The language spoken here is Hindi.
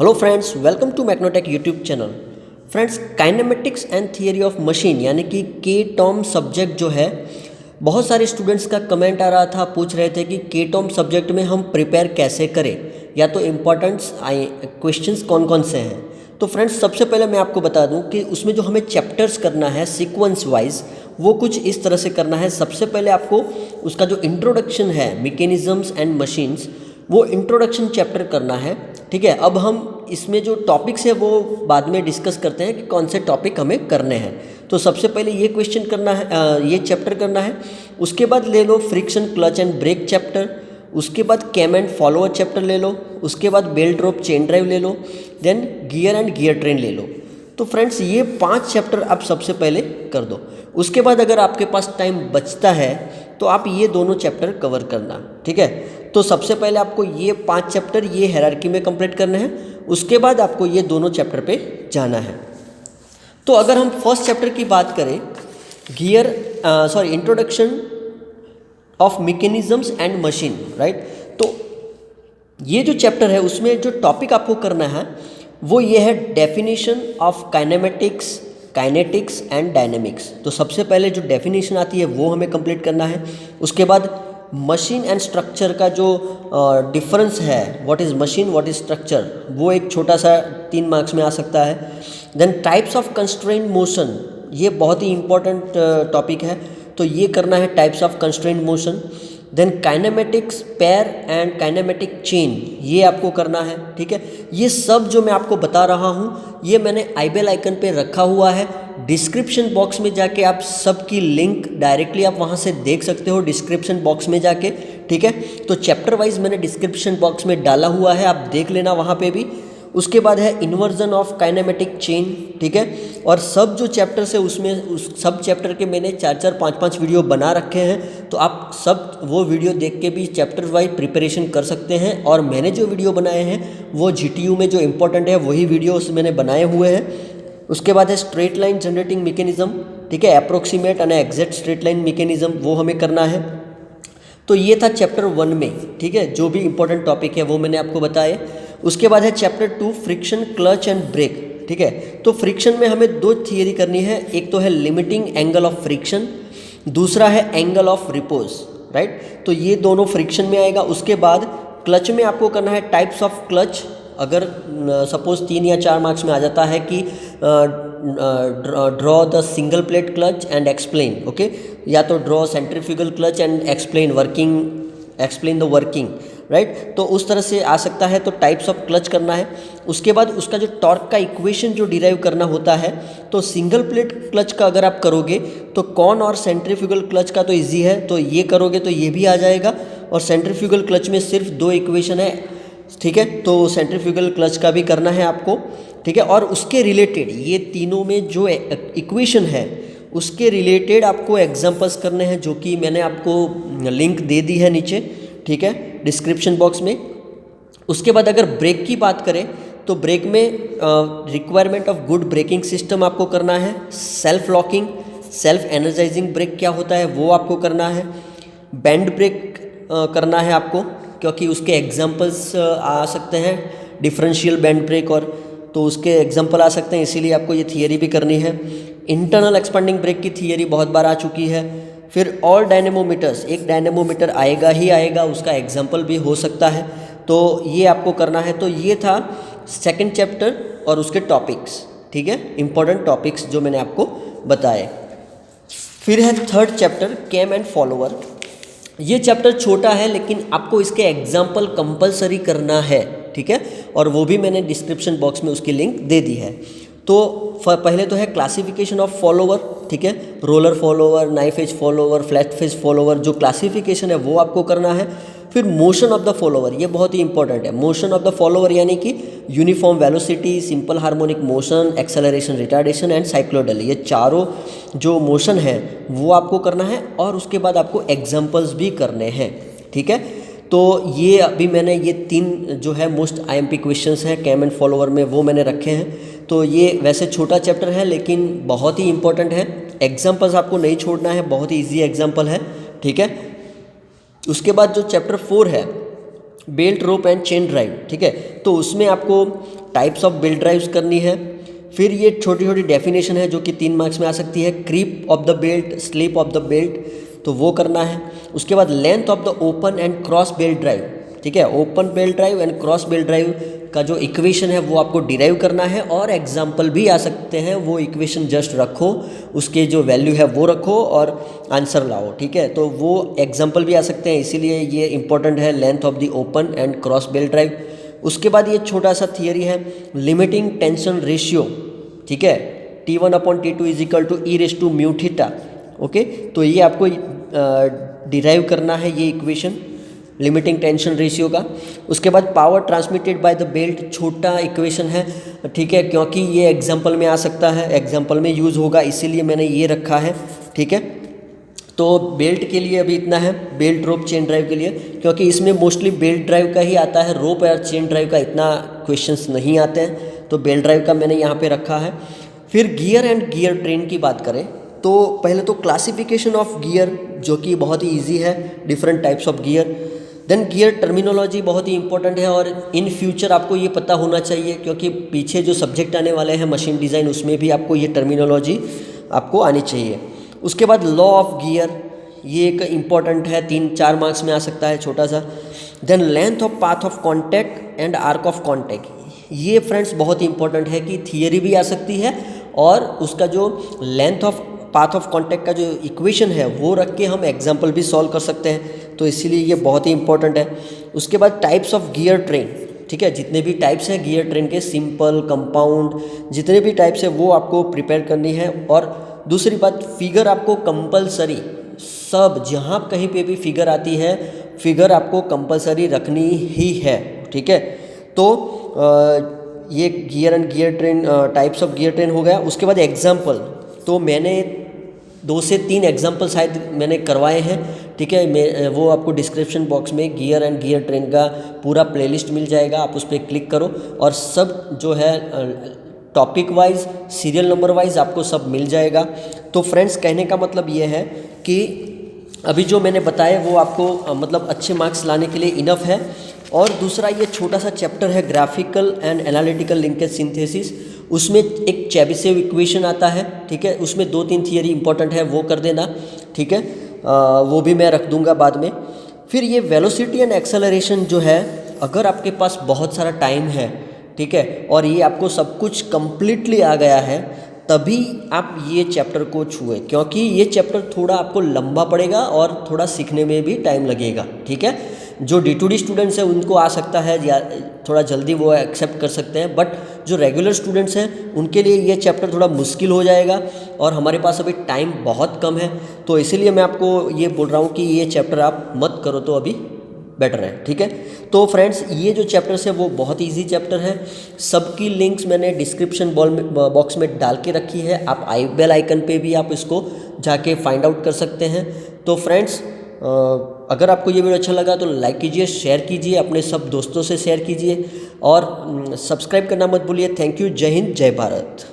Hello friends, welcome to Magnotech YouTube channel. Friends, kinematics and theory of machine यानी कि के टॉम सब्जेक्ट जो है, बहुत सारे स्टूडेंट्स का कमेंट आ रहा था, पूछ रहे थे कि के टॉम सब्जेक्ट में हम प्रिपेयर कैसे करें या तो इम्पॉर्टेंट्स क्वेश्चंस कौन कौन से हैं। तो फ्रेंड्स, सबसे पहले मैं आपको बता दूं कि उसमें जो हमें चैप्टर्स करना है सीक्वेंस वाइज, वो कुछ इस तरह से करना है। सबसे पहले आपको उसका जो इंट्रोडक्शन है मैकेनिज्म्स एंड मशीन्स, वो इंट्रोडक्शन चैप्टर करना है। ठीक है, अब हम इसमें जो टॉपिक्स है वो बाद में डिस्कस करते हैं कि कौन से टॉपिक हमें करने हैं। तो सबसे पहले ये क्वेश्चन करना है, ये चैप्टर करना है। उसके बाद ले लो friction clutch and brake chapter. उसके बाद कैम एंड फॉलोअर चैप्टर ले लो। उसके बाद बेल्ट रोप चेन ड्राइव ले लो। Then gear and gear train ले लो। तो फ्रेंड्स, ये 5 चैप्टर आप सबसे पहले कर दो। उसके बाद अगर आपके पास टाइम बचता है तो आप ये दोनों चैप्टर कवर करना। ठीक है, तो सबसे पहले आपको ये 5 चैप्टर ये हायरार्की में कंप्लीट करने हैं। उसके बाद आपको ये दोनों चैप्टर पे जाना है। तो अगर हम फर्स्ट चैप्टर की बात करें, introduction of mechanisms and machine, right. तो ये जो चैप्टर है उसमें जो टॉपिक आपको करना है वो ये है definition of kinematics, kinetics and dynamics. तो सबसे पहले जो डेफिनेशन आती है वो हमें कंप्लीट करना है। उसके बाद मशीन एंड स्ट्रक्चर का जो डिफरेंस है, what is machine what is structure, वो एक छोटा सा 3 मार्क्स में आ सकता है। Then types of constraint motion, ये बहुत ही इंपॉर्टेंट टॉपिक है, तो ये करना है types of constraint motion. Then kinematics pair and kinematic chain, ये आपको करना है। ठीक है, ये सब जो मैं आपको बता रहा हूँ ये मैंने आई बेल आइकन पे रखा हुआ है। डिस्क्रिप्शन बॉक्स में जाके आप सबकी लिंक डायरेक्टली आप वहाँ से देख सकते हो, डिस्क्रिप्शन बॉक्स में जाके। ठीक है, तो चैप्टर वाइज मैंने डिस्क्रिप्शन बॉक्स में डाला हुआ है, आप देख लेना वहाँ पे भी। उसके बाद है इन्वर्जन ऑफ काइनेमेटिक चेन। ठीक है, और सब जो चैप्टर्स है उसमें उस सब चैप्टर के मैंने 4-4, 5-5 वीडियो बना रखे हैं, तो आप सब वो वीडियो देख के भी चैप्टर वाइज प्रिपरेशन कर सकते हैं। और मैंने जो वीडियो बनाए हैं वो जीटीयू में जो इंपॉर्टेंट है वही वीडियोस मैंने बनाए हुए हैं। उसके बाद है स्ट्रेट लाइन जनरेटिंग मैकेनिज्म। ठीक है, approximate and exact straight line mechanism, वो हमें करना है। तो ये था चैप्टर 1 में। ठीक है, जो भी इंपॉर्टेंट टॉपिक है वो मैंने आपको बताए। उसके बाद है chapter 2 friction clutch and brake. ठीक है, तो फ्रिक्शन में हमें 2 थियरी करनी है, एक तो है लिमिटिंग एंगल ऑफ फ्रिक्शन, दूसरा है एंगल ऑफ रिपोज, राइट। तो ये दोनों फ्रिक्शन में आएगा। उसके बाद क्लच में आपको करना है टाइप्स ऑफ क्लच। अगर सपोज 3 या 4 मार्क्स में आ जाता है कि draw the single plate clutch and explain, okay, या तो draw centrifugal clutch and explain the working, right. तो उस तरह से आ सकता है, तो टाइप्स ऑफ क्लच करना है। उसके बाद उसका जो टॉर्क का इक्वेशन जो डिराइव करना होता है, तो सिंगल प्लेट क्लच का अगर आप करोगे तो कॉन और सेंट्रीफ्यूगल क्लच का तो इजी है, तो ये करोगे तो ये भी आ जाएगा। और सेंट्रीफ्यूगल क्लच में सिर्फ 2 इक्वेशन है। ठीक है, तो सेंट्रीफ्यूगल क्लच का भी करना है आपको। ठीक है, और उसके रिलेटेड ये तीनों में जो इक्वेशन है उसके रिलेटेड आपको एग्जांपल्स करने हैं, जो कि मैंने आपको लिंक दे दी है नीचे। ठीक है, डिस्क्रिप्शन बॉक्स में। उसके बाद अगर ब्रेक की बात करें तो ब्रेक में requirement of good braking system आपको करना है। Self locking, self energising brake क्या होता है वो आपको करना है। बैंड ब्रेक करना है आपको, क्योंकि उसके एग्जांपल्स आ सकते हैं, डिफरेंशियल बैंड ब्रेक, और तो उसके एग्जांपल आ सकते हैं, इसीलिए आपको ये थियरी भी करनी है। इंटरनल एक्सपेंडिंग ब्रेक की थियरी बहुत बार आ चुकी है। फिर ऑल डायनेमोमीटर्स, एक डायनेमोमीटर आएगा ही आएगा, उसका एग्जांपल भी हो सकता है, तो ये आपको करना है। तो ये था सेकंड चैप्टर और उसके टॉपिक्स। ठीक है, इंपॉर्टेंट टॉपिक्स जो मैंने आपको बताए। फिर है third chapter cam and follower. ये चैप्टर छोटा है लेकिन आपको इसके एग्जाम्पल कंपलसरी करना है। ठीक है, और वो भी मैंने डिस्क्रिप्शन बॉक्स में उसकी लिंक दे दी है। तो पहले तो है क्लासिफिकेशन ऑफ फॉलोवर। ठीक है, roller follower, knife edge follower, flat phase follower, जो क्लासिफिकेशन है वो आपको करना है। फिर मोशन ऑफ द फॉलोवर, ये बहुत ही इंपॉर्टेंट है। मोशन ऑफ द फॉलोवर यानी कि uniform velocity, simple harmonic motion, acceleration, retardation and cycloidal, ये चारों जो मोशन है वो आपको करना है। और उसके बाद आपको एग्जाम्पल्स भी करने हैं। ठीक है, तो ये अभी मैंने ये 3 जो है मोस्ट आईएमपी क्वेश्चंस हैं कैम एंड फॉलोवर में, वो मैंने रखे हैं। तो ये वैसे छोटा चैप्टर है लेकिन बहुत ही इंपॉर्टेंट है। एग्जाम्पल्स आपको नहीं छोड़ना है, बहुत ही ईजी एग्जाम्पल है। ठीक है, उसके बाद जो चैप्टर 4 है belt rope and chain drive, ठीक है। तो उसमें आपको टाइप्स ऑफ बेल्ट ड्राइव्स करनी है। फिर ये छोटी छोटी डेफिनेशन है जो कि 3 मार्क्स में आ सकती है। Creep of the belt, slip of the belt, तो वो करना है। उसके बाद length of the open and cross belt drive, ठीक है। Open belt drive and cross belt drive का जो इक्वेशन है वो आपको डिराइव करना है, और एग्जाम्पल भी आ सकते हैं। वो इक्वेशन जस्ट रखो, उसके जो वैल्यू है वो रखो और आंसर लाओ, ठीक है। तो वो एग्जाम्पल भी आ सकते हैं, इसीलिए ये इंपॉर्टेंट है, length of the open and cross belt drive. उसके बाद ये छोटा सा थियरी है, लिमिटिंग टेंशन रेशियो, ठीक है। T1/T2 is equal to e⁻μθ, okay. तो ये आपको डिराइव करना है ये इक्वेशन लिमिटिंग टेंशन रेशियो का। उसके बाद power transmitted by the belt, छोटा इक्वेशन है, ठीक है, क्योंकि ये एग्जाम्पल में आ सकता है, एग्जाम्पल में यूज़ होगा, इसीलिए मैंने ये रखा है, ठीक है। तो बेल्ट के लिए अभी इतना है, बेल्ट रोप चेन ड्राइव के लिए, क्योंकि इसमें मोस्टली बेल्ट ड्राइव का ही आता है, रोप और चेन ड्राइव का इतना क्वेश्चंस नहीं आते हैं, तो बेल्ट ड्राइव का मैंने यहाँ पे रखा है। फिर गियर एंड गियर ट्रेन की बात करें तो पहले तो क्लासिफिकेशन ऑफ गियर जो कि बहुत ही ईजी है, different types of gear. Then gear terminology बहुत ही इंपॉर्टेंट है, और इन फ्यूचर आपको ये पता होना चाहिए, क्योंकि पीछे जो सब्जेक्ट आने वाले हैं मशीन डिज़ाइन, उसमें भी आपको ये टर्मिनोलॉजी आपको आनी चाहिए। उसके बाद लॉ ऑफ गियर, ये एक इम्पॉर्टेंट है, 3-4 मार्क्स में आ सकता है, छोटा सा। Then length of path of contact and arc of contact, ये फ्रेंड्स बहुत ही इंपॉर्टेंट है कि थियरी भी आ सकती है, और उसका जो length of path of contact का जो इक्वेशन है वो रख के हम एग्जाम्पल भी सॉल्व कर सकते हैं, तो इसीलिए ये बहुत ही इंपॉर्टेंट है। उसके बाद टाइप्स ऑफ गियर ट्रेन, ठीक है, जितने भी टाइप्स हैं गियर ट्रेन के, सिंपल, कंपाउंड, जितने भी टाइप्स है वो आपको प्रिपेयर करनी है। और दूसरी बात, फिगर आपको कंपलसरी, सब जहाँ कहीं पे भी फिगर आती है, फिगर आपको कंपलसरी रखनी ही है, ठीक है। तो ये gear and gear train, types of gear train हो गया। उसके बाद एग्जाम्पल, तो मैंने 2 से 3 एग्जाम्पल शायद मैंने करवाए हैं, ठीक है। मैं वो आपको डिस्क्रिप्शन बॉक्स में गियर एंड गियर ट्रेन का पूरा प्लेलिस्ट मिल जाएगा, आप उस पर क्लिक करो, और सब जो है topic wise, serial number wise आपको सब मिल जाएगा। तो फ्रेंड्स, कहने का मतलब ये है कि अभी जो मैंने बताया वो आपको मतलब अच्छे मार्क्स लाने के लिए इनफ है। और दूसरा, ये छोटा सा चैप्टर है graphical and analytical linkage synthesis, उसमें एक चेबिशेव इक्वेशन आता है, ठीक है। उसमें 2-3 थियरी इंपॉर्टेंट है, वो कर देना, ठीक है। वो भी मैं रख दूंगा बाद में। फिर ये वेलोसिटी एंड एक्सेलरेशन जो है, अगर आपके पास बहुत सारा टाइम है, ठीक है, और ये आपको सब कुछ कंप्लीटली आ गया है, तभी आप ये चैप्टर को छुए, क्योंकि ये चैप्टर थोड़ा आपको लंबा पड़ेगा और थोड़ा सीखने में भी टाइम लगेगा, ठीक है। जो D2D स्टूडेंट्स हैं उनको आ सकता है, या थोड़ा जल्दी वो एक्सेप्ट कर सकते हैं, बट जो रेगुलर स्टूडेंट्स हैं उनके लिए ये चैप्टर थोड़ा मुश्किल हो जाएगा, और हमारे पास अभी टाइम बहुत कम है, तो इसीलिए मैं आपको ये बोल रहा हूँ कि ये चैप्टर आप मत करो तो अभी बेटर है, ठीक है। तो फ्रेंड्स, ये जो चैप्टर्स है वो बहुत इजी चैप्टर है, सबकी लिंक्स मैंने डिस्क्रिप्शन बॉक्स में डाल के रखी है, आप बेल आइकन पे भी आप इसको जाके फाइंड आउट कर सकते हैं। तो फ्रेंड्स, अगर आपको ये वीडियो अच्छा लगा तो लाइक कीजिए, शेयर कीजिए, अपने सब दोस्तों से शेयर कीजिए, और सब्सक्राइब करना मत भूलिए। Thank you. जय हिंद, जय भारत।